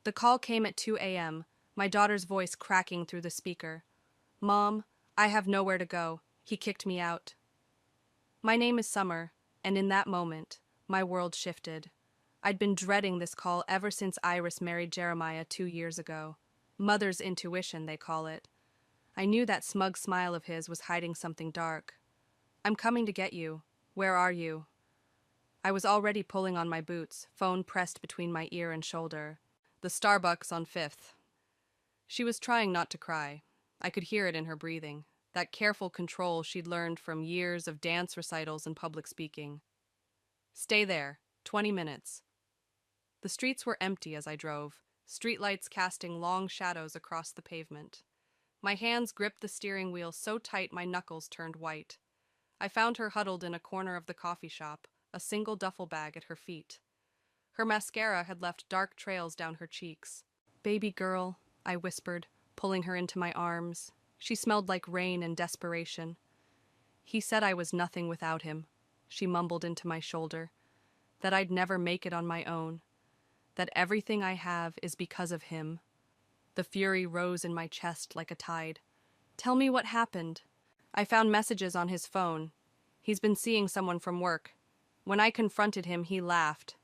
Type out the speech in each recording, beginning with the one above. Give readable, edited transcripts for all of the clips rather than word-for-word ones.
The call came at 2 a.m., my daughter's voice cracking through the speaker. Mom, I have nowhere to go. He kicked me out. My name is Summer, and in that moment, my world shifted. I'd been dreading this call ever since Iris married Jeremiah 2 years ago. Mother's intuition, they call it. I knew that smug smile of his was hiding something dark. I'm coming to get you. Where are you? I was already pulling on my boots, phone pressed between my ear and shoulder. The Starbucks on 5th. She was trying not to cry. I could hear it in her breathing, that careful control she'd learned from years of dance recitals and public speaking. Stay there, 20 minutes. The streets were empty as I drove, streetlights casting long shadows across the pavement. My hands gripped the steering wheel so tight my knuckles turned white. I found her huddled in a corner of the coffee shop, a single duffel bag at her feet. Her mascara had left dark trails down her cheeks. Baby girl, I whispered, pulling her into my arms. She smelled like rain and desperation. He said I was nothing without him, she mumbled into my shoulder, that I'd never make it on my own, that everything I have is because of him. The fury rose in my chest like a tide. Tell me what happened. I found messages on his phone. He's been seeing someone from work. When I confronted him, he laughed.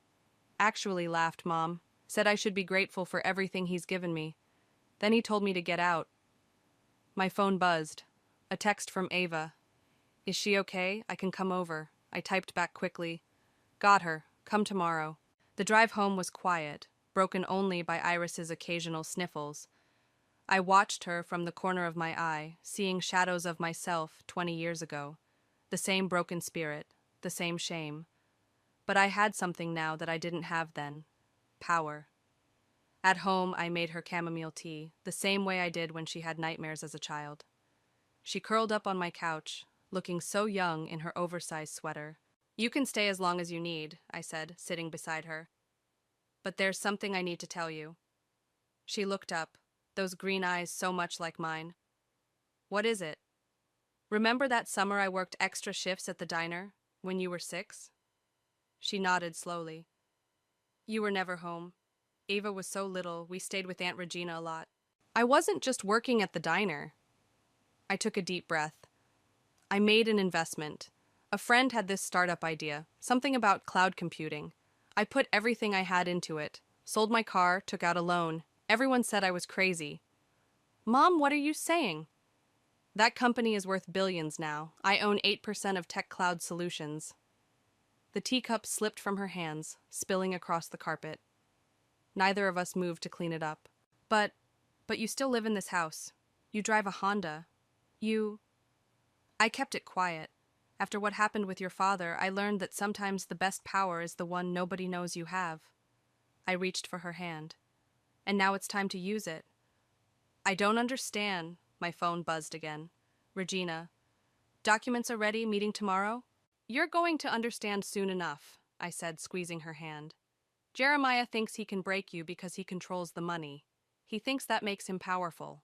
Actually laughed, Mom. Said I should be grateful for everything he's given me. Then he told me to get out. My phone buzzed. A text from Ava. Is she okay? I can come over. I typed back quickly. Got her. Come tomorrow. The drive home was quiet, broken only by Iris's occasional sniffles. I watched her from the corner of my eye, seeing shadows of myself 20 years ago. The same broken spirit, the same shame. But I had something now that I didn't have then. Power. At home, I made her chamomile tea, the same way I did when she had nightmares as a child. She curled up on my couch, looking so young in her oversized sweater. You can stay as long as you need, I said, sitting beside her. But there's something I need to tell you. She looked up, those green eyes so much like mine. What is it? Remember that summer I worked extra shifts at the diner, when you were 6? She nodded slowly. You were never home. Ava was so little, we stayed with Aunt Regina a lot. I wasn't just working at the diner. I took a deep breath. I made an investment. A friend had this startup idea, something about cloud computing. I put everything I had into it, sold my car, took out a loan. Everyone said I was crazy. Mom, what are you saying? That company is worth billions now. I own 8% of Tech Cloud Solutions. The teacup slipped from her hands, spilling across the carpet. Neither of us moved to clean it up. But you still live in this house. You drive a Honda. I kept it quiet. After what happened with your father, I learned that sometimes the best power is the one nobody knows you have. I reached for her hand. And now it's time to use it. I don't understand. My phone buzzed again. Regina. Documents are ready, meeting tomorrow? You're going to understand soon enough, I said, squeezing her hand. Jeremiah thinks he can break you because he controls the money. He thinks that makes him powerful.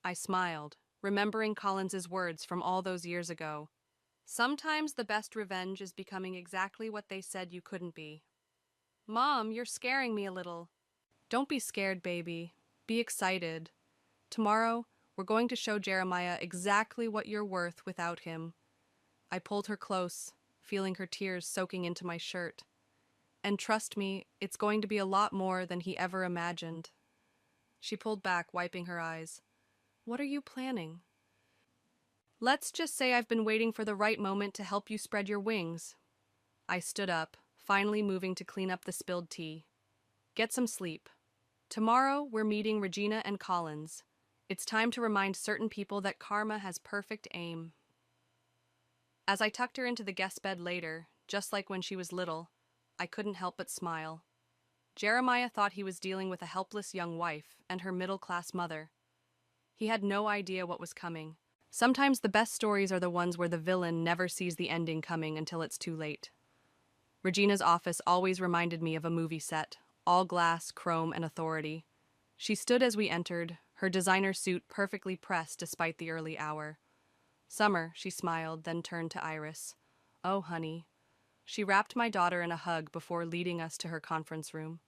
I smiled, remembering Collins's words from all those years ago. Sometimes the best revenge is becoming exactly what they said you couldn't be. Mom, you're scaring me a little. Don't be scared, baby. Be excited. Tomorrow, we're going to show Jeremiah exactly what you're worth without him. I pulled her close, feeling her tears soaking into my shirt. And trust me, it's going to be a lot more than he ever imagined. She pulled back, wiping her eyes. What are you planning? Let's just say I've been waiting for the right moment to help you spread your wings. I stood up, finally moving to clean up the spilled tea. Get some sleep. Tomorrow, we're meeting Regina and Collins. It's time to remind certain people that karma has perfect aim. As I tucked her into the guest bed later, just like when she was little, I couldn't help but smile. Jeremiah thought he was dealing with a helpless young wife and her middle-class mother. He had no idea what was coming. Sometimes the best stories are the ones where the villain never sees the ending coming until it's too late. Regina's office always reminded me of a movie set, all glass, chrome, and authority. She stood as we entered, her designer suit perfectly pressed despite the early hour. Summer, she smiled, then turned to Iris. Oh, honey. She wrapped my daughter in a hug before leading us to her conference room.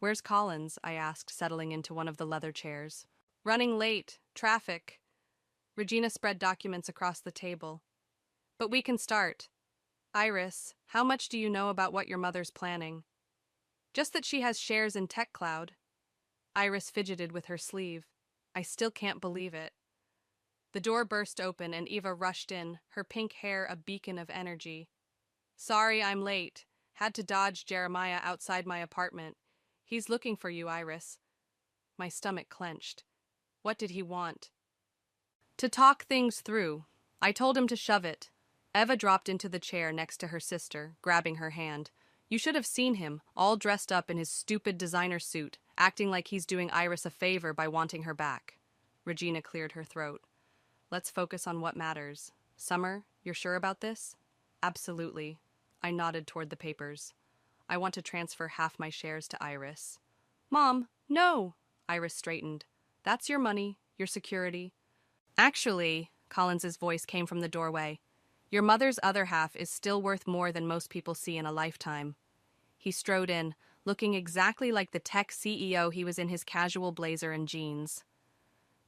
Where's Collins? I asked, settling into one of the leather chairs. Running late. Traffic. Regina spread documents across the table. But we can start. Iris, how much do you know about what your mother's planning? Just that she has shares in TechCloud. Iris fidgeted with her sleeve. I still can't believe it. The door burst open and Eva rushed in, her pink hair a beacon of energy. Sorry I'm late. Had to dodge Jeremiah outside my apartment. He's looking for you, Iris. My stomach clenched. What did he want? To talk things through. I told him to shove it. Eva dropped into the chair next to her sister, grabbing her hand. You should have seen him, all dressed up in his stupid designer suit, acting like he's doing Iris a favor by wanting her back. Regina cleared her throat. Let's focus on what matters. Summer, you're sure about this? Absolutely. I nodded toward the papers. I want to transfer half my shares to Iris. Mom, no! Iris straightened. That's your money, your security. Actually, Collins's voice came from the doorway. Your mother's other half is still worth more than most people see in a lifetime. He strode in, looking exactly like the tech CEO he was in his casual blazer and jeans.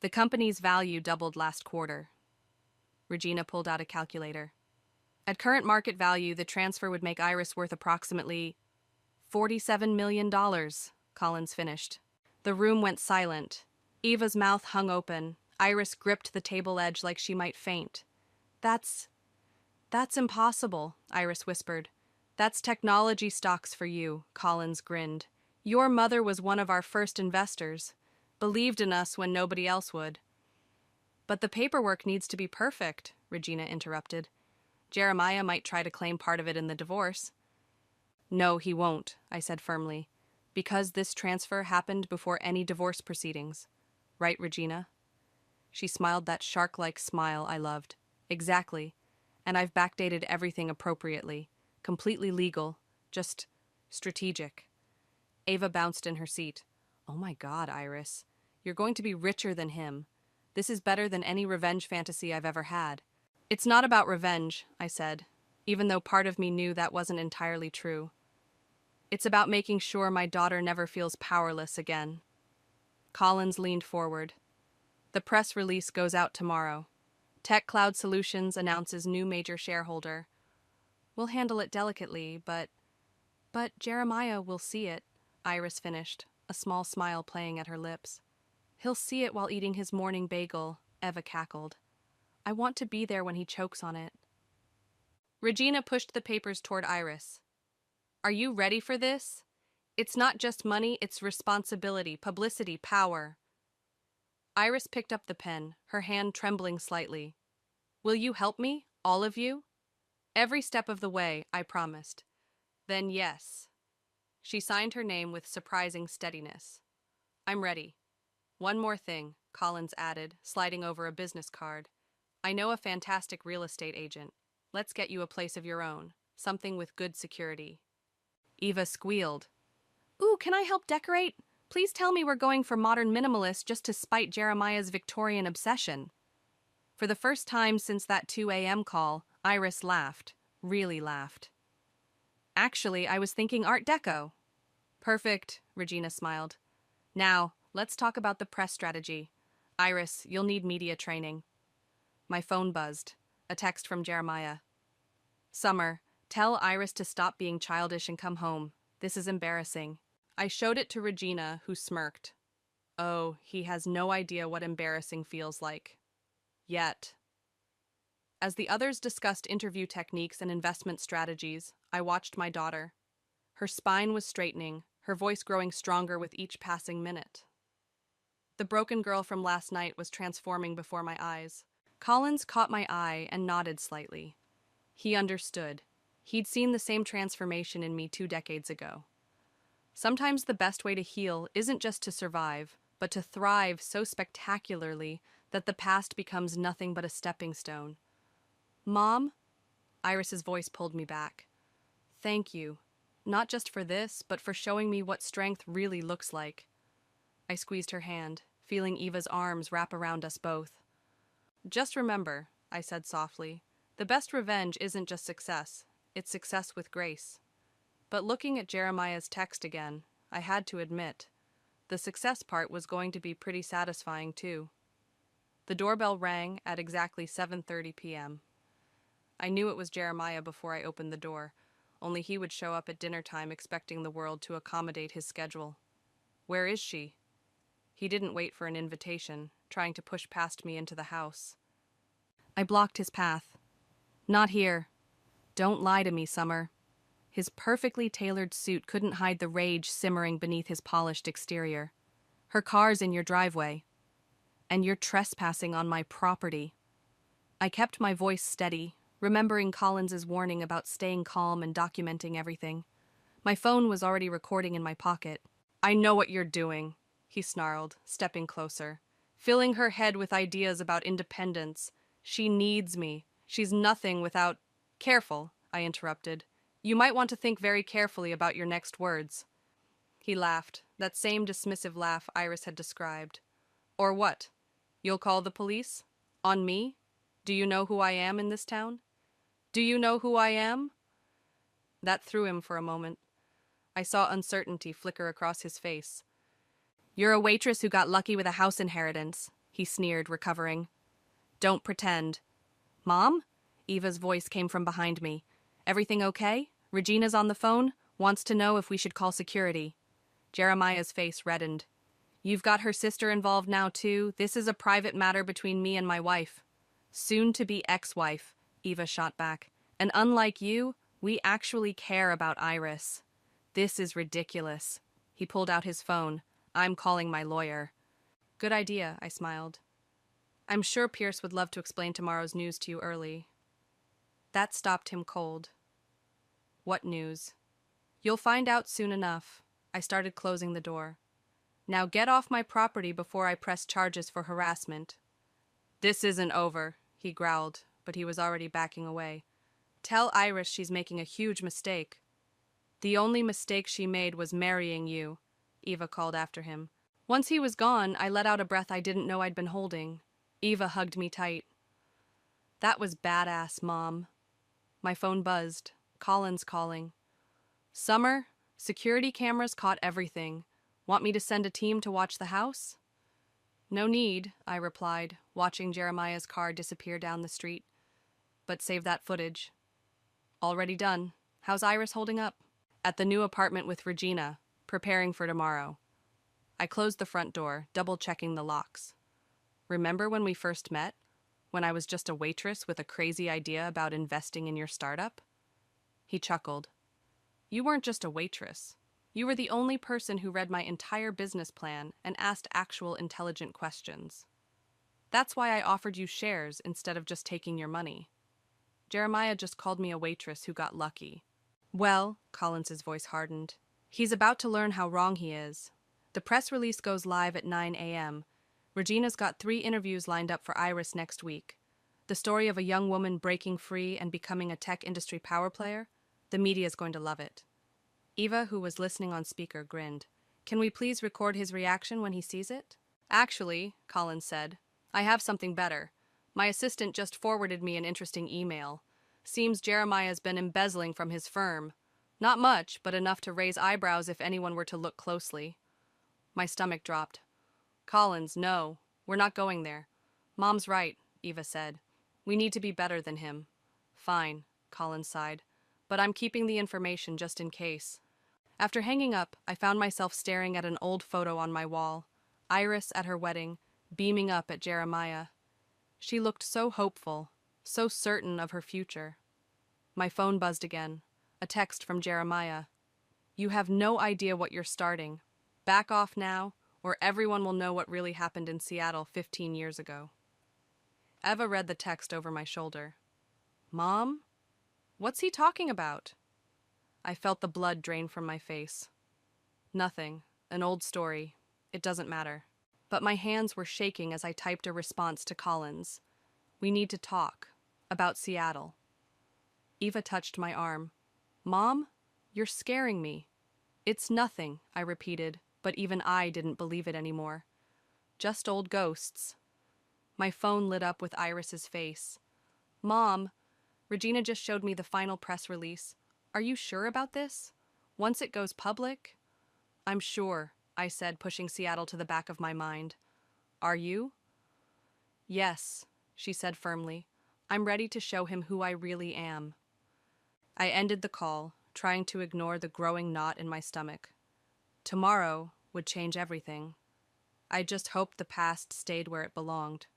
The company's value doubled last quarter. Regina pulled out a calculator. At current market value, the transfer would make Iris worth approximately $47 million, Collins finished. The room went silent. Eva's mouth hung open. Iris gripped the table edge like she might faint. That's impossible, Iris whispered. That's technology stocks for you, Collins grinned. Your mother was one of our first investors. Believed in us when nobody else would. But the paperwork needs to be perfect, Regina interrupted. Jeremiah might try to claim part of it in the divorce. No, he won't, I said firmly, because this transfer happened before any divorce proceedings. Right, Regina? She smiled that shark-like smile I loved. Exactly. And I've backdated everything appropriately. Completely legal. Just strategic. Ava bounced in her seat. Oh my God, Iris. You're going to be richer than him. This is better than any revenge fantasy I've ever had. It's not about revenge, I said, even though part of me knew that wasn't entirely true. It's about making sure my daughter never feels powerless again. Collins leaned forward. The press release goes out tomorrow. TechCloud Solutions announces new major shareholder. We'll handle it delicately, but Jeremiah will see it, Iris finished, a small smile playing at her lips. He'll see it while eating his morning bagel, Eva cackled. I want to be there when he chokes on it. Regina pushed the papers toward Iris. Are you ready for this? It's not just money, it's responsibility, publicity, power. Iris picked up the pen, her hand trembling slightly. Will you help me, all of you? Every step of the way, I promised. Then yes. She signed her name with surprising steadiness. I'm ready. One more thing, Collins added, sliding over a business card. I know a fantastic real estate agent. Let's get you a place of your own, something with good security. Eva squealed. Ooh, can I help decorate? Please tell me we're going for modern minimalist just to spite Jeremiah's Victorian obsession. For the first time since that 2 a.m. call, Iris laughed, really laughed. Actually, I was thinking Art Deco. Perfect, Regina smiled. Now, let's talk about the press strategy. Iris, you'll need media training. My phone buzzed. A text from Jeremiah. Summer, tell Iris to stop being childish and come home. This is embarrassing. I showed it to Regina, who smirked. Oh, he has no idea what embarrassing feels like. Yet. As the others discussed interview techniques and investment strategies, I watched my daughter. Her spine was straightening, her voice growing stronger with each passing minute. The broken girl from last night was transforming before my eyes. Collins caught my eye and nodded slightly. He understood. He'd seen the same transformation in me 2 decades ago. Sometimes the best way to heal isn't just to survive, but to thrive so spectacularly that the past becomes nothing but a stepping stone. Mom? Iris's voice pulled me back. Thank you. Not just for this, but for showing me what strength really looks like. I squeezed her hand, feeling Eva's arms wrap around us both. Just remember, I said softly, the best revenge isn't just success, it's success with grace. But looking at Jeremiah's text again, I had to admit. The success part was going to be pretty satisfying, too. The doorbell rang at exactly 7:30 p.m. I knew it was Jeremiah before I opened the door, only he would show up at dinner time expecting the world to accommodate his schedule. Where is she? He didn't wait for an invitation, trying to push past me into the house. I blocked his path. Not here. Don't lie to me, Summer. His perfectly tailored suit couldn't hide the rage simmering beneath his polished exterior. Her car's in your driveway. And you're trespassing on my property. I kept my voice steady, remembering Collins's warning about staying calm and documenting everything. My phone was already recording in my pocket. I know what you're doing, he snarled, stepping closer, filling her head with ideas about independence. She needs me. She's nothing without... Careful, I interrupted. You might want to think very carefully about your next words. He laughed, that same dismissive laugh Iris had described. Or what? You'll call the police? On me? Do you know who I am in this town? Do you know who I am? That threw him for a moment. I saw uncertainty flicker across his face. You're a waitress who got lucky with a house inheritance, he sneered, recovering. Don't pretend. Mom? Eva's voice came from behind me. Everything okay? Regina's on the phone, wants to know if we should call security. Jeremiah's face reddened. You've got her sister involved now, too. This is a private matter between me and my wife. Soon-to-be ex-wife, Eva shot back. And unlike you, we actually care about Iris. This is ridiculous. He pulled out his phone. I'm calling my lawyer. Good idea, I smiled. I'm sure Pierce would love to explain tomorrow's news to you early. That stopped him cold. What news? You'll find out soon enough. I started closing the door. Now get off my property before I press charges for harassment. This isn't over, he growled, but he was already backing away. Tell Iris she's making a huge mistake. The only mistake she made was marrying you, Eva called after him. Once he was gone, I let out a breath I didn't know I'd been holding. Eva hugged me tight. That was badass, Mom. My phone buzzed. Collins calling. Summer, security cameras caught everything. Want me to send a team to watch the house? No need, I replied, watching Jeremiah's car disappear down the street. But save that footage. Already done. How's Iris holding up? At the new apartment with Regina, preparing for tomorrow. I closed the front door, double-checking the locks. Remember when we first met? When I was just a waitress with a crazy idea about investing in your startup? He chuckled. You weren't just a waitress. You were the only person who read my entire business plan and asked actual intelligent questions. That's why I offered you shares instead of just taking your money. Jeremiah just called me a waitress who got lucky. Well, Collins's voice hardened. He's about to learn how wrong he is. The press release goes live at 9 a.m. Regina's got 3 interviews lined up for Iris next week. The story of a young woman breaking free and becoming a tech industry power player? The media's going to love it. Eva, who was listening on speaker, grinned. Can we please record his reaction when he sees it? Actually, Collins said, I have something better. My assistant just forwarded me an interesting email. Seems Jeremiah's been embezzling from his firm. Not much, but enough to raise eyebrows if anyone were to look closely. My stomach dropped. Collins, no, we're not going there. Mom's right, Eva said. We need to be better than him. Fine, Collins sighed, but I'm keeping the information just in case. After hanging up, I found myself staring at an old photo on my wall. Iris at her wedding, beaming up at Jeremiah. She looked so hopeful, so certain of her future. My phone buzzed again. A text from Jeremiah. You have no idea what you're starting. Back off now, or everyone will know what really happened in Seattle 15 years ago. Eva read the text over my shoulder. Mom? What's he talking about? I felt the blood drain from my face. Nothing. An old story. It doesn't matter. But my hands were shaking as I typed a response to Collins. We need to talk. About Seattle. Eva touched my arm. Mom, you're scaring me. It's nothing, I repeated, but even I didn't believe it anymore. Just old ghosts. My phone lit up with Iris's face. Mom, Regina just showed me the final press release. Are you sure about this? Once it goes public? I'm sure, I said, pushing Seattle to the back of my mind. Are you? Yes, she said firmly. I'm ready to show him who I really am. I ended the call, trying to ignore the growing knot in my stomach. Tomorrow would change everything. I just hoped the past stayed where it belonged.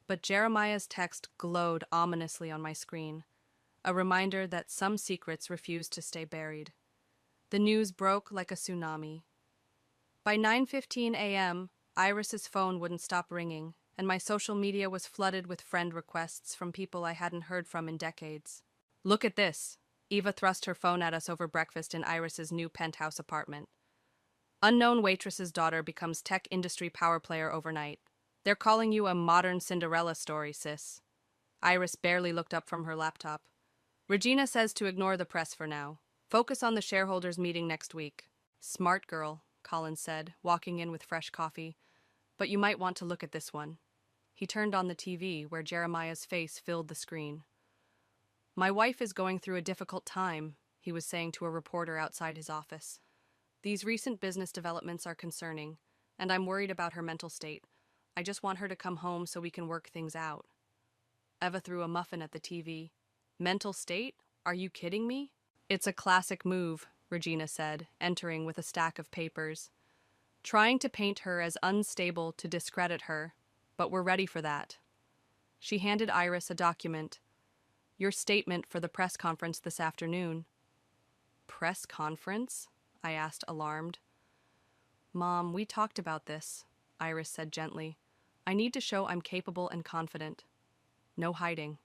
But Jeremiah's text glowed ominously on my screen, a reminder that some secrets refuse to stay buried. The news broke like a tsunami. By 9:15 a.m., Iris's phone wouldn't stop ringing, and my social media was flooded with friend requests from people I hadn't heard from in decades. Look at this. Eva thrust her phone at us over breakfast in Iris's new penthouse apartment. Unknown waitress's daughter becomes tech industry power player overnight. They're calling you a modern Cinderella story, sis. Iris barely looked up from her laptop. Regina says to ignore the press for now. Focus on the shareholders meeting next week. Smart girl, Collins said, walking in with fresh coffee. But you might want to look at this one. He turned on the TV, where Jeremiah's face filled the screen. My wife is going through a difficult time, he was saying to a reporter outside his office. These recent business developments are concerning, and I'm worried about her mental state. I just want her to come home so we can work things out. Eva threw a muffin at the TV. Mental state? Are you kidding me? It's a classic move, Regina said, entering with a stack of papers. Trying to paint her as unstable to discredit her, but we're ready for that. She handed Iris a document. Your statement for the press conference this afternoon. Press conference? I asked, alarmed. Mom, we talked about this, Iris said gently. I need to show I'm capable and confident. No hiding.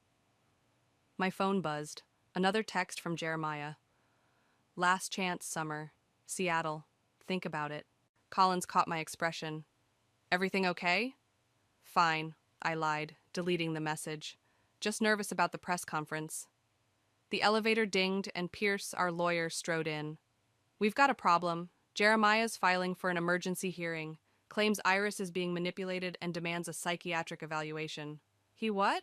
My phone buzzed. Another text from Jeremiah. Last chance, Summer. Seattle. Think about it. Collins caught my expression. Everything okay? Fine, I lied, deleting the message. Just nervous about the press conference. The elevator dinged and Pierce, our lawyer, strode in. We've got a problem. Jeremiah's filing for an emergency hearing, claims Iris is being manipulated and demands a psychiatric evaluation. He what?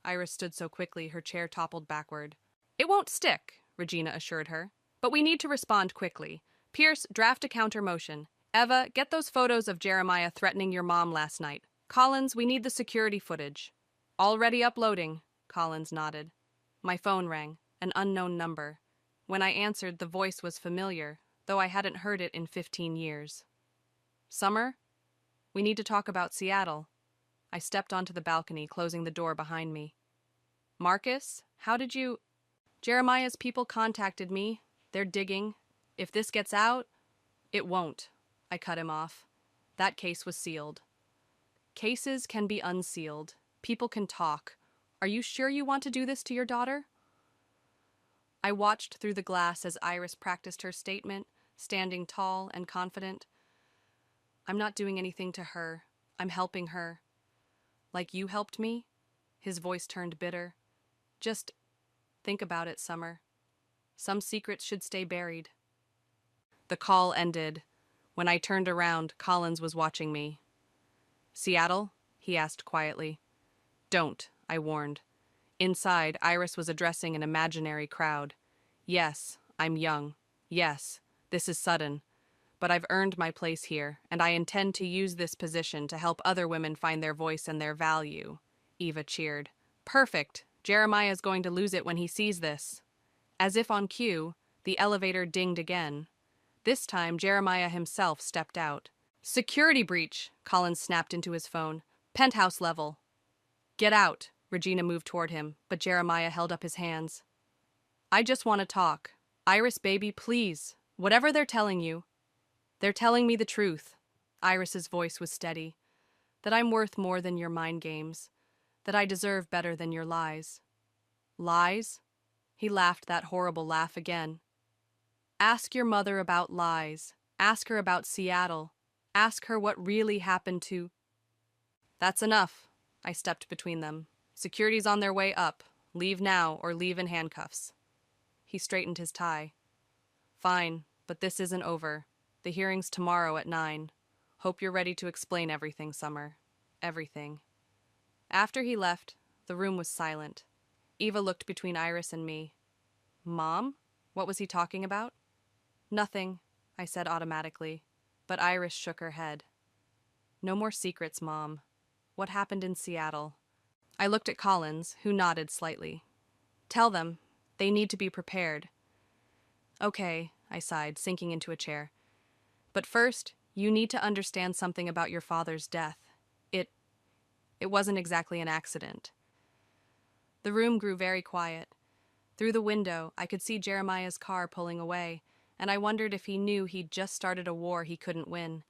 Iris stood so quickly her chair toppled backward. It won't stick, Regina assured her. But we need to respond quickly. Pierce, draft a counter motion. Eva, get those photos of Jeremiah threatening your mom last night. Collins, we need the security footage. Already uploading, Collins nodded. My phone rang, an unknown number. When I answered, the voice was familiar, though I hadn't heard it in 15 years. Summer? We need to talk about Seattle. I stepped onto the balcony, closing the door behind me. Marcus, how did you... Jeremiah's people contacted me. They're digging. If this gets out... It won't. I cut him off. That case was sealed. Cases can be unsealed. People can talk. Are you sure you want to do this to your daughter? I watched through the glass as Iris practiced her statement, standing tall and confident. I'm not doing anything to her. I'm helping her. Like you helped me? His voice turned bitter. Just think about it, Summer. Some secrets should stay buried. The call ended. When I turned around, Collins was watching me. Seattle? He asked quietly. Don't, I warned. Inside, Iris was addressing an imaginary crowd. Yes, I'm young. Yes, this is sudden. But I've earned my place here, and I intend to use this position to help other women find their voice and their value. Eva cheered. Perfect. Jeremiah's going to lose it when he sees this. As if on cue, the elevator dinged again. This time, Jeremiah himself stepped out. Security breach, Collins snapped into his phone. Penthouse level. Get out. Regina moved toward him, but Jeremiah held up his hands. I just want to talk. Iris, baby, please. Whatever they're telling you. They're telling me the truth. Iris's voice was steady. That I'm worth more than your mind games. That I deserve better than your lies. Lies? He laughed that horrible laugh again. Ask your mother about lies. Ask her about Seattle. Ask her what really happened to... That's enough. I stepped between them. Security's on their way up. Leave now or leave in handcuffs. He straightened his tie. Fine, but this isn't over. The hearing's tomorrow at 9. Hope you're ready to explain everything, Summer. Everything. After he left, the room was silent. Eva looked between Iris and me. Mom? What was he talking about? Nothing, I said automatically. But Iris shook her head. No more secrets, Mom. What happened in Seattle? I looked at Collins, who nodded slightly. Tell them. They need to be prepared. Okay, I sighed, sinking into a chair. But first, you need to understand something about your father's death. It wasn't exactly an accident. The room grew very quiet. Through the window, I could see Jeremiah's car pulling away, and I wondered if he knew he'd just started a war he couldn't win.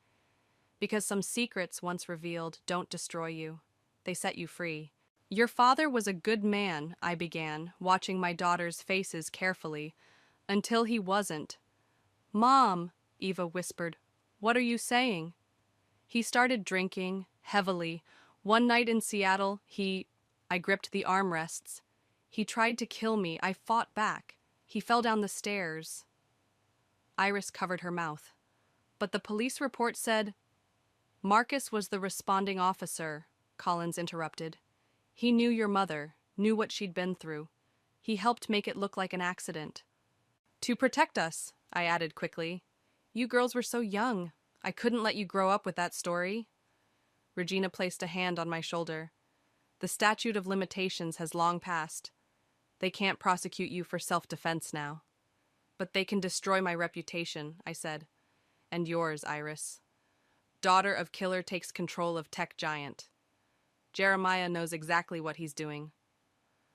Because some secrets, once revealed, don't destroy you. They set you free. Your father was a good man, I began, watching my daughters' faces carefully, until he wasn't. Mom, Eva whispered, what are you saying? He started drinking, heavily. One night in Seattle, I gripped the armrests. He tried to kill me. I fought back. He fell down the stairs. Iris covered her mouth. But the police report said... Marcus was the responding officer, Collins interrupted. He knew your mother, knew what she'd been through. He helped make it look like an accident. To protect us, I added quickly. You girls were so young. I couldn't let you grow up with that story. Regina placed a hand on my shoulder. The statute of limitations has long passed. They can't prosecute you for self-defense now. But they can destroy my reputation, I said. And yours, Iris. Daughter of killer takes control of tech giant. Jeremiah knows exactly what he's doing.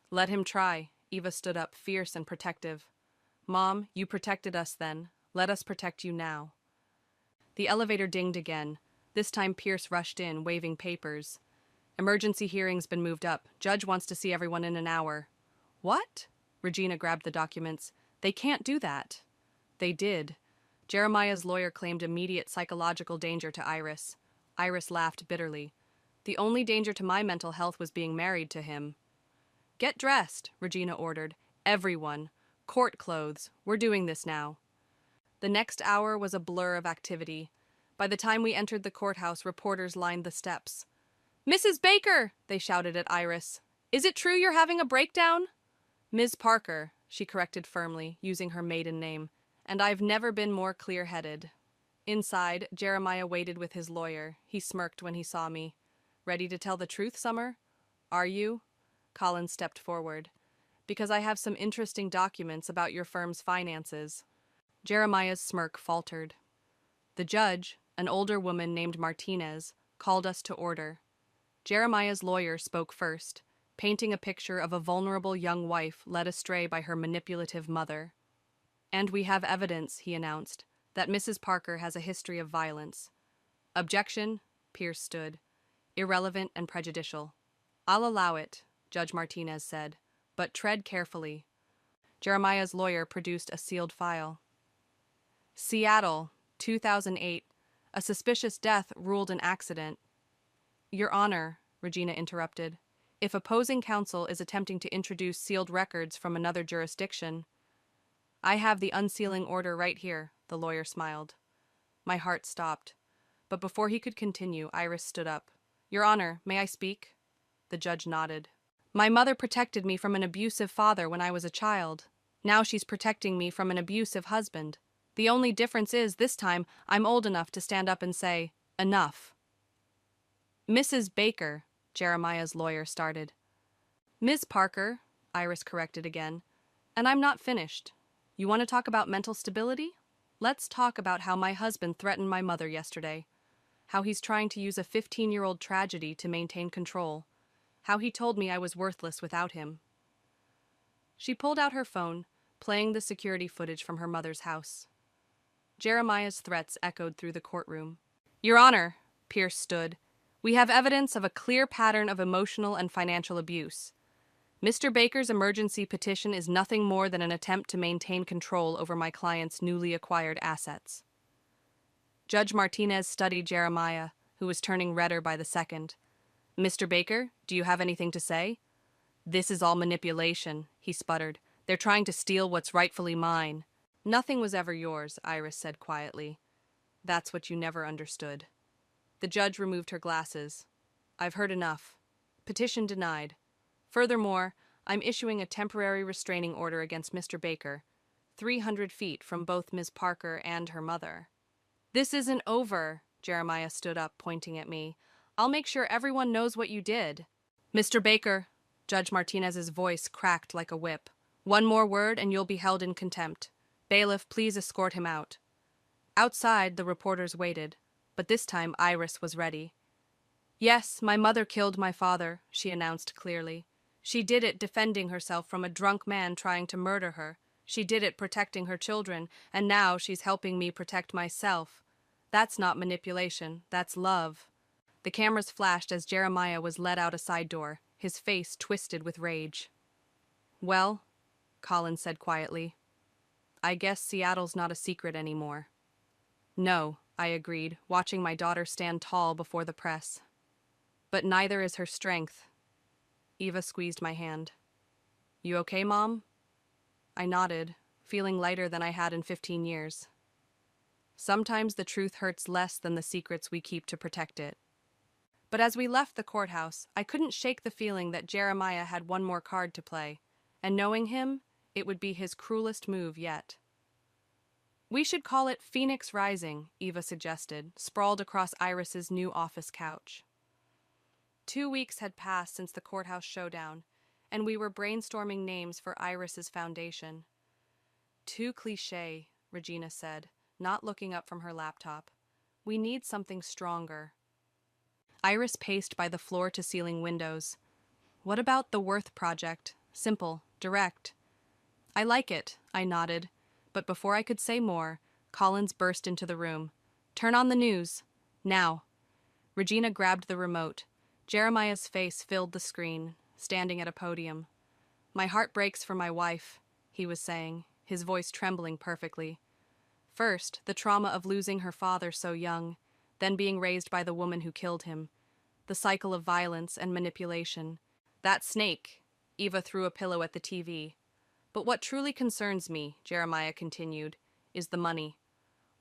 Let him try. Eva stood up, fierce and protective. Mom, you protected us then. Let us protect you now. The elevator dinged again. This time Pierce rushed in, waving papers. Emergency hearing's been moved up. Judge wants to see everyone in an hour. What? Regina grabbed the documents. They can't do that. They did. Jeremiah's lawyer claimed immediate psychological danger to Iris. Iris laughed bitterly. The only danger to my mental health was being married to him. Get dressed, Regina ordered. Everyone. Court clothes. We're doing this now. The next hour was a blur of activity. By the time we entered the courthouse, reporters lined the steps. Mrs. Baker, they shouted at Iris. Is it true you're having a breakdown? Ms. Parker, she corrected firmly, using her maiden name. And I've never been more clear-headed. Inside, Jeremiah waited with his lawyer. He smirked when he saw me. Ready to tell the truth, Summer? Are you? Collins stepped forward. Because I have some interesting documents about your firm's finances. Jeremiah's smirk faltered. The judge, an older woman named Martinez, called us to order. Jeremiah's lawyer spoke first, painting a picture of a vulnerable young wife led astray by her manipulative mother. And we have evidence, he announced, that Mrs. Parker has a history of violence. Objection, Pierce stood. Irrelevant and prejudicial. I'll allow it, Judge Martinez said, but tread carefully. Jeremiah's lawyer produced a sealed file. Seattle, 2008. A suspicious death ruled an accident. Your Honor, Regina interrupted, if opposing counsel is attempting to introduce sealed records from another jurisdiction... I have the unsealing order right here, the lawyer smiled. My heart stopped. But before he could continue, Iris stood up. Your Honor, may I speak? The judge nodded. My mother protected me from an abusive father when I was a child. Now she's protecting me from an abusive husband. The only difference is, this time, I'm old enough to stand up and say, enough. Mrs. Baker, Jeremiah's lawyer started. Ms. Parker, Iris corrected again, and I'm not finished. You want to talk about mental stability? Let's talk about how my husband threatened my mother yesterday. How he's trying to use a 15-year-old tragedy to maintain control. How he told me I was worthless without him. She pulled out her phone, playing the security footage from her mother's house. Jeremiah's threats echoed through the courtroom. Your Honor, Pierce stood, we have evidence of a clear pattern of emotional and financial abuse. Mr. Baker's emergency petition is nothing more than an attempt to maintain control over my client's newly acquired assets. Judge Martinez studied Jeremiah, who was turning redder by the second. Mr. Baker, do you have anything to say? This is all manipulation, he sputtered. They're trying to steal what's rightfully mine. Nothing was ever yours, Iris said quietly. That's what you never understood. The judge removed her glasses. I've heard enough. Petition denied. Furthermore, I'm issuing a temporary restraining order against Mr. Baker, 300 feet from both Ms. Parker and her mother. This isn't over. Jeremiah stood up, pointing at me. I'll make sure everyone knows what you did. Mr. Baker, Judge Martinez's voice cracked like a whip. One more word and you'll be held in contempt. Bailiff, please escort him out. Outside, the reporters waited, but this time Iris was ready. Yes, my mother killed my father, she announced clearly. She did it defending herself from a drunk man trying to murder her. She did it protecting her children, and now she's helping me protect myself. That's not manipulation, that's love. The cameras flashed as Jeremiah was led out a side door, his face twisted with rage. Well, Colin said quietly, I guess Seattle's not a secret anymore. No, I agreed, watching my daughter stand tall before the press. But neither is her strength. Eva squeezed my hand. You okay, Mom? I nodded, feeling lighter than I had in 15 years. Sometimes the truth hurts less than the secrets we keep to protect it. But as we left the courthouse, I couldn't shake the feeling that Jeremiah had one more card to play, and knowing him, it would be his cruelest move yet. We should call it Phoenix Rising, Eva suggested, sprawled across Iris's new office couch. 2 weeks had passed since the courthouse showdown, and we were brainstorming names for Iris's foundation. Too cliché, Regina said, not looking up from her laptop. We need something stronger. Iris paced by the floor-to-ceiling windows. What about the Worth Project? Simple, direct. I like it, I nodded, but before I could say more, Collins burst into the room. Turn on the news. Now. Regina grabbed the remote. Jeremiah's face filled the screen, standing at a podium. My heart breaks for my wife, he was saying, his voice trembling perfectly. First, the trauma of losing her father so young, then being raised by the woman who killed him. The cycle of violence and manipulation. That snake, Eva threw a pillow at the TV. But what truly concerns me, Jeremiah continued, is the money.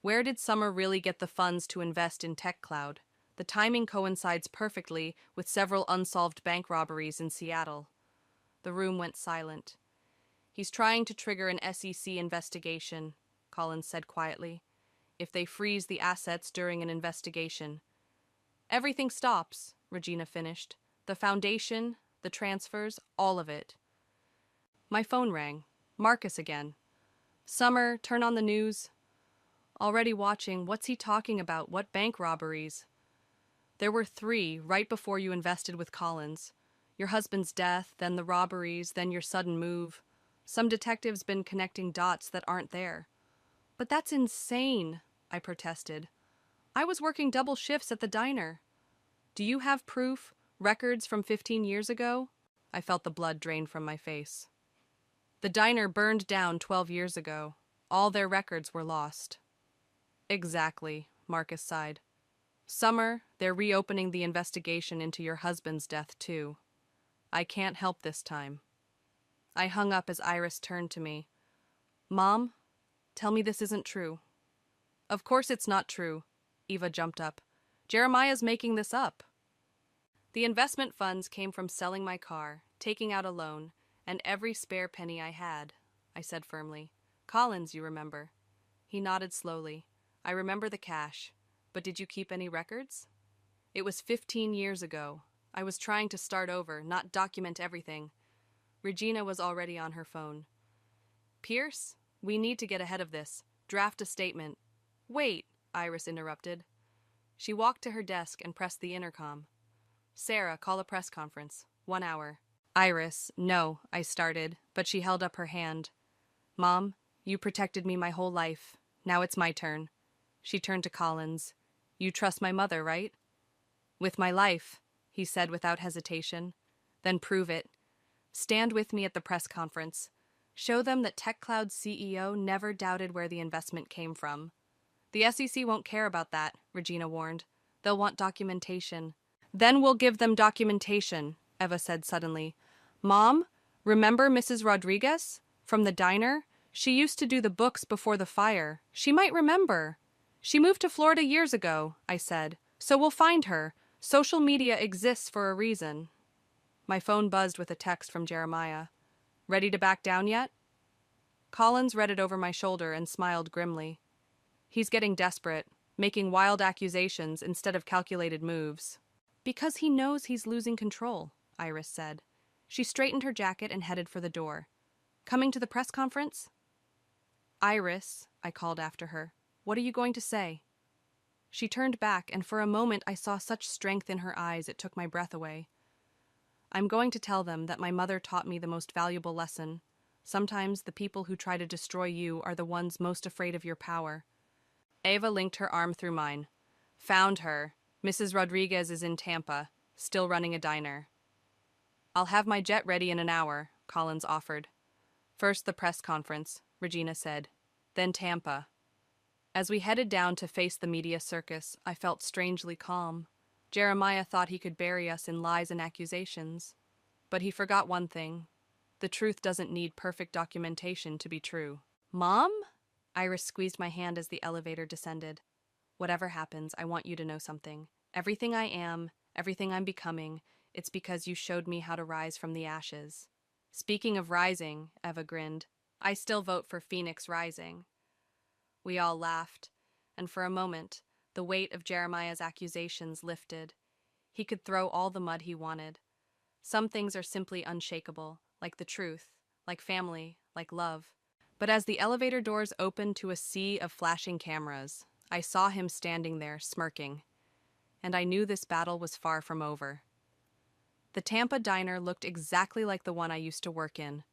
Where did Summer really get the funds to invest in TechCloud? The timing coincides perfectly with several unsolved bank robberies in Seattle. The room went silent. He's trying to trigger an SEC investigation, Collins said quietly. If they freeze the assets during an investigation. Everything stops, Regina finished. The foundation, the transfers, all of it. My phone rang. Marcus again. Summer, turn on the news. Already watching. What's he talking about? What bank robberies? There were 3 right before you invested with Collins. Your husband's death, then the robberies, then your sudden move. Some detectives been connecting dots that aren't there. But that's insane, I protested. I was working double shifts at the diner. Do you have proof? Records from 15 years ago? I felt the blood drain from my face. The diner burned down 12 years ago. All their records were lost. Exactly, Marcus sighed. Summer, they're reopening the investigation into your husband's death, too. I can't help this time. I hung up as Iris turned to me. Mom, tell me this isn't true. Of course it's not true. Eva jumped up. Jeremiah's making this up. The investment funds came from selling my car, taking out a loan, and every spare penny I had, I said firmly. Collins, you remember. He nodded slowly. I remember the cash. But did you keep any records? It was 15 years ago. I was trying to start over, not document everything. Regina was already on her phone. Pierce, we need to get ahead of this. Draft a statement. Wait, Iris interrupted. She walked to her desk and pressed the intercom. Sarah, call a press conference. 1 hour. Iris, no, I started, but she held up her hand. Mom, you protected me my whole life. Now it's my turn. She turned to Collins. You trust my mother, right? With my life, he said without hesitation. Then prove it. Stand with me at the press conference. Show them that TechCloud's CEO never doubted where the investment came from. The SEC won't care about that, Regina warned. They'll want documentation. Then we'll give them documentation, Eva said suddenly. Mom, remember Mrs. Rodriguez? From the diner? She used to do the books before the fire. She might remember. She moved to Florida years ago, I said. So we'll find her. Social media exists for a reason. My phone buzzed with a text from Jeremiah. Ready to back down yet? Collins read it over my shoulder and smiled grimly. He's getting desperate. making wild accusations instead of calculated moves. Because he knows he's losing control, Iris said. She straightened her jacket and headed for the door. Coming to the press conference? Iris, I called after her, what are you going to say? She turned back, and for a moment I saw such strength in her eyes it took my breath away. I'm going to tell them that my mother taught me the most valuable lesson. Sometimes the people who try to destroy you are the ones most afraid of your power. Ava linked her arm through mine. Found her. Mrs. Rodriguez is in Tampa, still running a diner. I'll have my jet ready in an hour, Collins offered. First the press conference, Regina said. Then Tampa. As we headed down to face the media circus, I felt strangely calm. Jeremiah thought he could bury us in lies and accusations. But he forgot one thing. The truth doesn't need perfect documentation to be true. Mom? Iris squeezed my hand as the elevator descended. Whatever happens, I want you to know something. Everything I am, everything I'm becoming, it's because you showed me how to rise from the ashes. Speaking of rising, Eva grinned, I still vote for Phoenix Rising. We all laughed, and for a moment, the weight of Jeremiah's accusations lifted. He could throw all the mud he wanted. Some things are simply unshakable, like the truth, like family, like love. But as the elevator doors opened to a sea of flashing cameras, I saw him standing there, smirking. And I knew this battle was far from over. The Tampa diner looked exactly like the one I used to work in,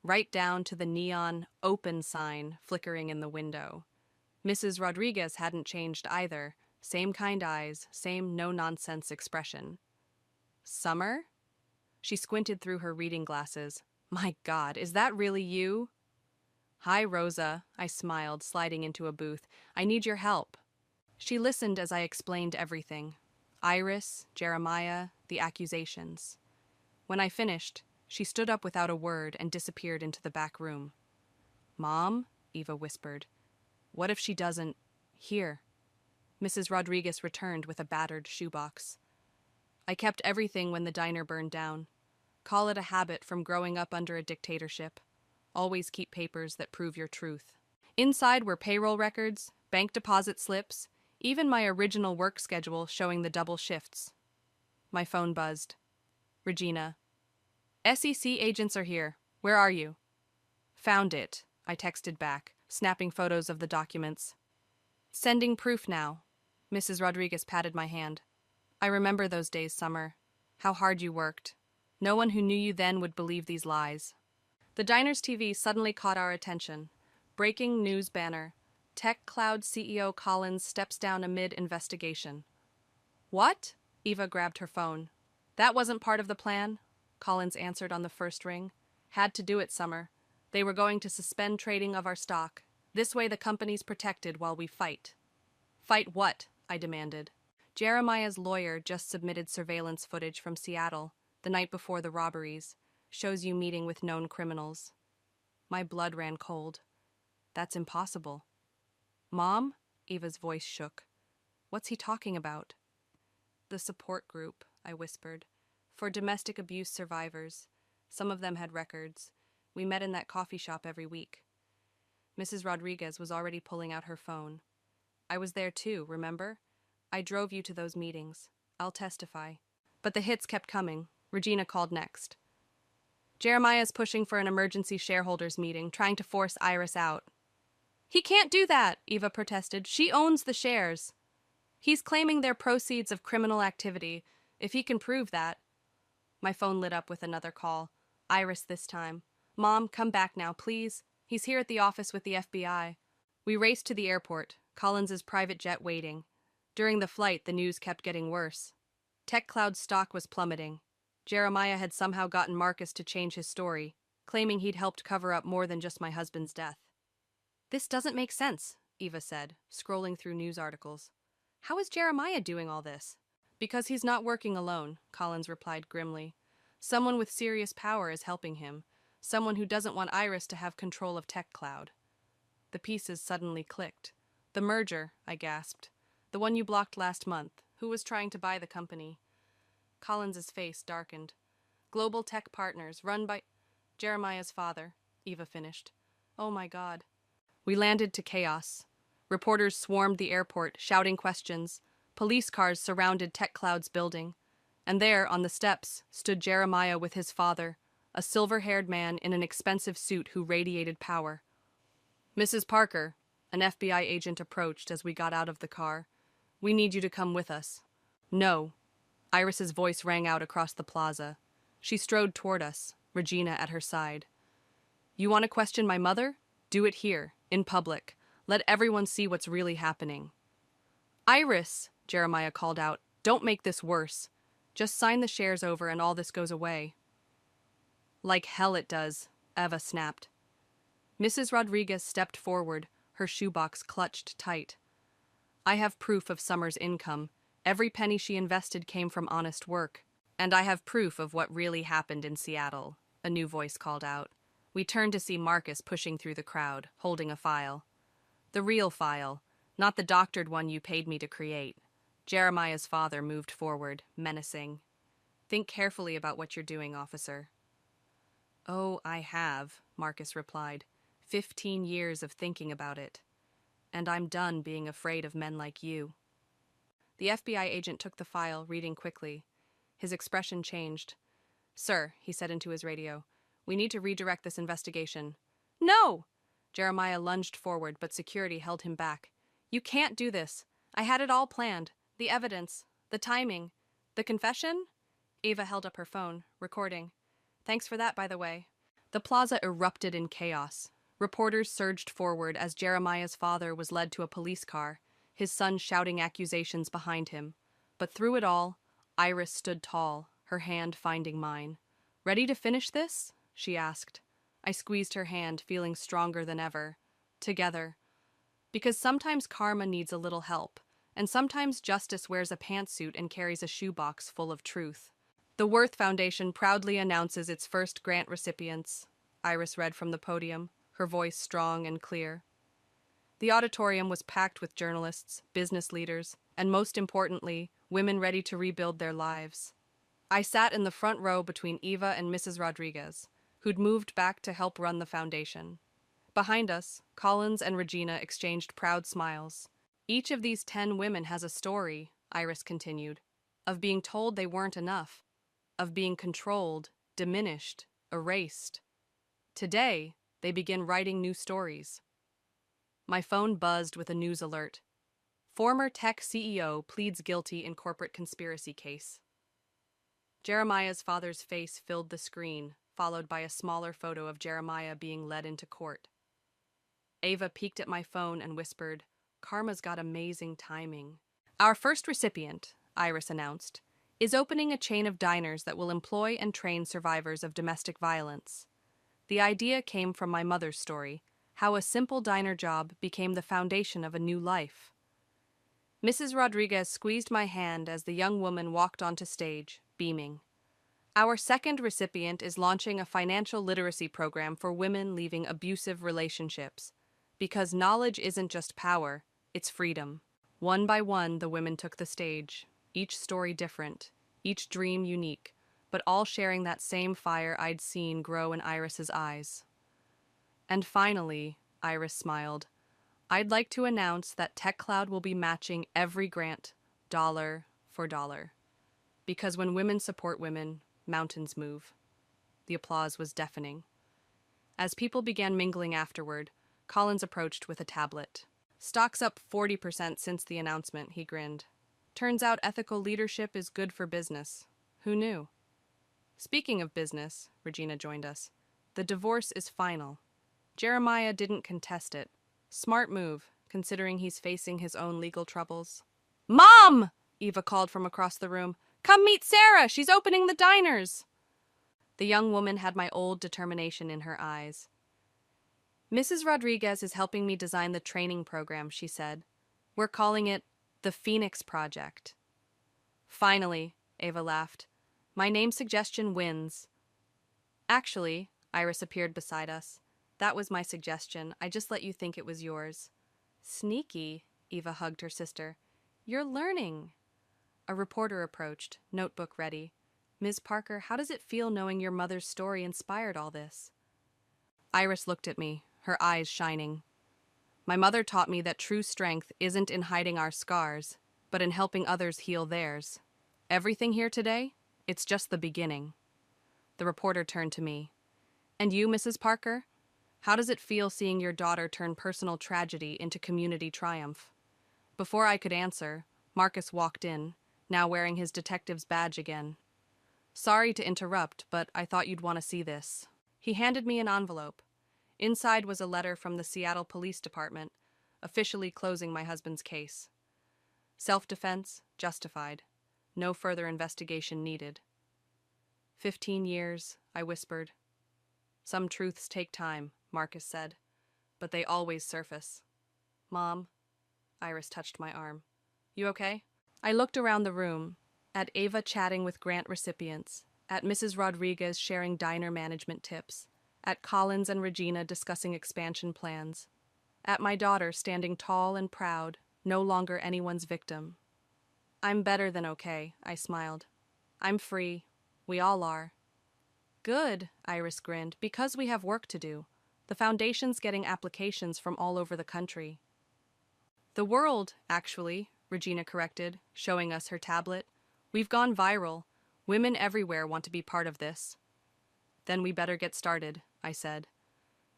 right down to the neon "open" sign flickering in the window. Mrs. Rodriguez hadn't changed either. Same kind eyes, same no-nonsense expression. Summer? She squinted through her reading glasses. My God, is that really you? Hi, Rosa, I smiled, sliding into a booth. I need your help. She listened as I explained everything. Iris, Jeremiah, the accusations. When I finished, she stood up without a word and disappeared into the back room. Mom, Eva whispered. What if she doesn't? Here. Mrs. Rodriguez returned with a battered shoebox. I kept everything when the diner burned down. Call it a habit from growing up under a dictatorship. Always keep papers that prove your truth. Inside were payroll records, bank deposit slips, even my original work schedule showing the double shifts. My phone buzzed. Regina. SEC agents are here. Where are you? Found it, I texted back, snapping photos of the documents. Sending proof now. Mrs. Rodriguez patted my hand. I remember those days, Summer. How hard you worked. No one who knew you then would believe these lies. The diner's TV suddenly caught our attention. Breaking news banner. Tech Cloud CEO Collins steps down amid investigation. What? Eva grabbed her phone. That wasn't part of the plan, Collins answered on the first ring. Had to do it, Summer. They were going to suspend trading of our stock. This way the company's protected while we fight. Fight what? I demanded. Jeremiah's lawyer just submitted surveillance footage from Seattle, the night before the robberies. Shows you meeting with known criminals. My blood ran cold. That's impossible. Mom? Eva's voice shook. What's he talking about? The support group, I whispered. For domestic abuse survivors. Some of them had records. We met in that coffee shop every week. Mrs. Rodriguez was already pulling out her phone. I was there too, remember? I drove you to those meetings. I'll testify. But the hits kept coming. Regina called next. Jeremiah's pushing for an emergency shareholders meeting, trying to force Iris out. He can't do that, Eva protested. She owns the shares. He's claiming they're proceeds of criminal activity, if he can prove that. My phone lit up with another call. Iris this time. Mom, come back now, please. He's here at the office with the FBI. We raced to the airport, Collins's private jet waiting. During the flight, the news kept getting worse. TechCloud's stock was plummeting. Jeremiah had somehow gotten Marcus to change his story, claiming he'd helped cover up more than just my husband's death. This doesn't make sense, Eva said, scrolling through news articles. How is Jeremiah doing all this? Because he's not working alone, Collins replied grimly. Someone with serious power is helping him. Someone who doesn't want Iris to have control of TechCloud. The pieces suddenly clicked. The merger, I gasped. The one you blocked last month. Who was trying to buy the company? Collins's face darkened. Global Tech Partners, run by Jeremiah's father, Eva finished. Oh my God. We landed to chaos. Reporters swarmed the airport, shouting questions. Police cars surrounded TechCloud's building. And there, on the steps, stood Jeremiah with his father, a silver-haired man in an expensive suit who radiated power. "Mrs. Parker," an FBI agent approached as we got out of the car. "We need you to come with us." "No." Iris's voice rang out across the plaza. She strode toward us, Regina at her side. "You want to question my mother? Do it here, in public. Let everyone see what's really happening." "Iris," Jeremiah called out, "don't make this worse. Just sign the shares over and all this goes away." "Like hell it does," Eva snapped. Mrs. Rodriguez stepped forward, her shoebox clutched tight. "I have proof of Summer's income. Every penny she invested came from honest work. And I have proof of what really happened in Seattle," a new voice called out. We turned to see Marcus pushing through the crowd, holding a file. "The real file, not the doctored one you paid me to create." Jeremiah's father moved forward, menacing. "Think carefully about what you're doing, officer." "Oh, I have," Marcus replied. 15 years of thinking about it. And I'm done being afraid of men like you." The FBI agent took the file, reading quickly. His expression changed. "Sir," he said into his radio, "we need to redirect this investigation." "No!" Jeremiah lunged forward, but security held him back. "You can't do this. I had it all planned. The evidence, the timing, the confession?" Ava held up her phone, recording. "Thanks for that, by the way." The plaza erupted in chaos. Reporters surged forward as Jeremiah's father was led to a police car, his son shouting accusations behind him. But through it all, Iris stood tall, her hand finding mine. "Ready to finish this?" she asked. I squeezed her hand, feeling stronger than ever. Together. Because sometimes karma needs a little help, and sometimes justice wears a pantsuit and carries a shoebox full of truth. "The Worth Foundation proudly announces its first grant recipients," Iris read from the podium, her voice strong and clear. The auditorium was packed with journalists, business leaders, and most importantly, women ready to rebuild their lives. I sat in the front row between Eva and Mrs. Rodriguez, who'd moved back to help run the foundation. Behind us, Collins and Regina exchanged proud smiles. "Each of these 10 women has a story," Iris continued, "of being told they weren't enough, of being controlled, diminished, erased. Today, they begin writing new stories." My phone buzzed with a news alert. "Former tech CEO pleads guilty in corporate conspiracy case." Jeremiah's father's face filled the screen, followed by a smaller photo of Jeremiah being led into court. Ava peeked at my phone and whispered, "Karma's got amazing timing." "Our first recipient," Iris announced, "is opening a chain of diners that will employ and train survivors of domestic violence." The idea came from my mother's story, how a simple diner job became the foundation of a new life. Mrs. Rodriguez squeezed my hand as the young woman walked onto stage, beaming. "Our second recipient is launching a financial literacy program for women leaving abusive relationships. Because knowledge isn't just power, it's freedom." One by one, the women took the stage, each story different, each dream unique, but all sharing that same fire I'd seen grow in Iris's eyes. "And finally," Iris smiled, "I'd like to announce that TechCloud will be matching every grant, dollar for dollar. Because when women support women, mountains move." The applause was deafening. As people began mingling afterward, Collins approached with a tablet. "Stock's up 40% since the announcement," he grinned. "Turns out ethical leadership is good for business. Who knew?" "Speaking of business," Regina joined us, "the divorce is final. Jeremiah didn't contest it. Smart move, considering he's facing his own legal troubles." "Mom!" Eva called from across the room. "Come meet Sarah! She's opening the diners!" The young woman had my old determination in her eyes. "Mrs. Rodriguez is helping me design the training program," she said. "We're calling it the Phoenix Project." "Finally," Ava laughed. "My name suggestion wins." "Actually," Iris appeared beside us, "that was my suggestion. I just let you think it was yours." "Sneaky," Eva hugged her sister. "You're learning." A reporter approached, notebook ready. "Ms. Parker, how does it feel knowing your mother's story inspired all this?" Iris looked at me, her eyes shining. My mother taught me that true strength isn't in hiding our scars, but in helping others heal theirs. Everything here today? It's just the beginning. The reporter turned to me. And you, Mrs. Parker? How does it feel seeing your daughter turn personal tragedy into community triumph? Before I could answer, Marcus walked in, now wearing his detective's badge again. Sorry to interrupt, but I thought you'd want to see this. He handed me an envelope. Inside was a letter from the Seattle Police Department, officially closing my husband's case. Self-defense, justified. No further investigation needed. 15 years, I whispered. Some truths take time, Marcus said, but they always surface. Mom, Iris touched my arm. You okay? I looked around the room, at Ava chatting with grant recipients, at Mrs. Rodriguez sharing diner management tips, at Collins and Regina discussing expansion plans, at my daughter standing tall and proud, no longer anyone's victim. I'm better than okay, I smiled. I'm free. We all are. Good, Iris grinned, because we have work to do. The foundation's getting applications from all over the country. The world, actually, Regina corrected, showing us her tablet. We've gone viral. Women everywhere want to be part of this. Then we better get started, I said.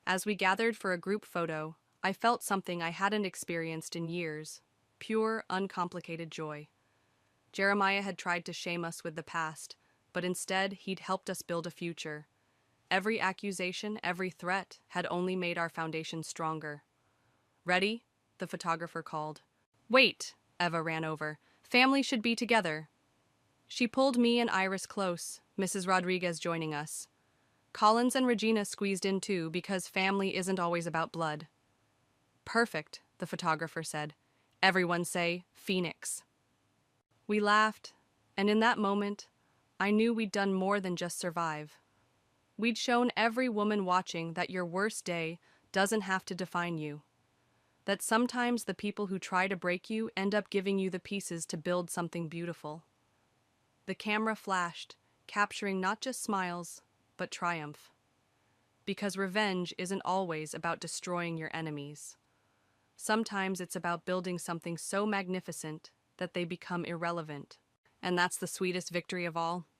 As we gathered for a group photo, I felt something I hadn't experienced in years. Pure, uncomplicated joy. Jeremiah had tried to shame us with the past, but instead he'd helped us build a future. Every accusation, every threat had only made our foundation stronger. Ready? The photographer called. Wait, Eva ran over. Family should be together. She pulled me and Iris close, Mrs. Rodriguez joining us. Collins and Regina squeezed in too, because family isn't always about blood. Perfect, the photographer said. Everyone say, Phoenix. We laughed, and in that moment, I knew we'd done more than just survive. We'd shown every woman watching that your worst day doesn't have to define you. That sometimes the people who try to break you end up giving you the pieces to build something beautiful. The camera flashed, capturing not just smiles, but triumph. Because revenge isn't always about destroying your enemies. Sometimes it's about building something so magnificent that they become irrelevant. And that's the sweetest victory of all.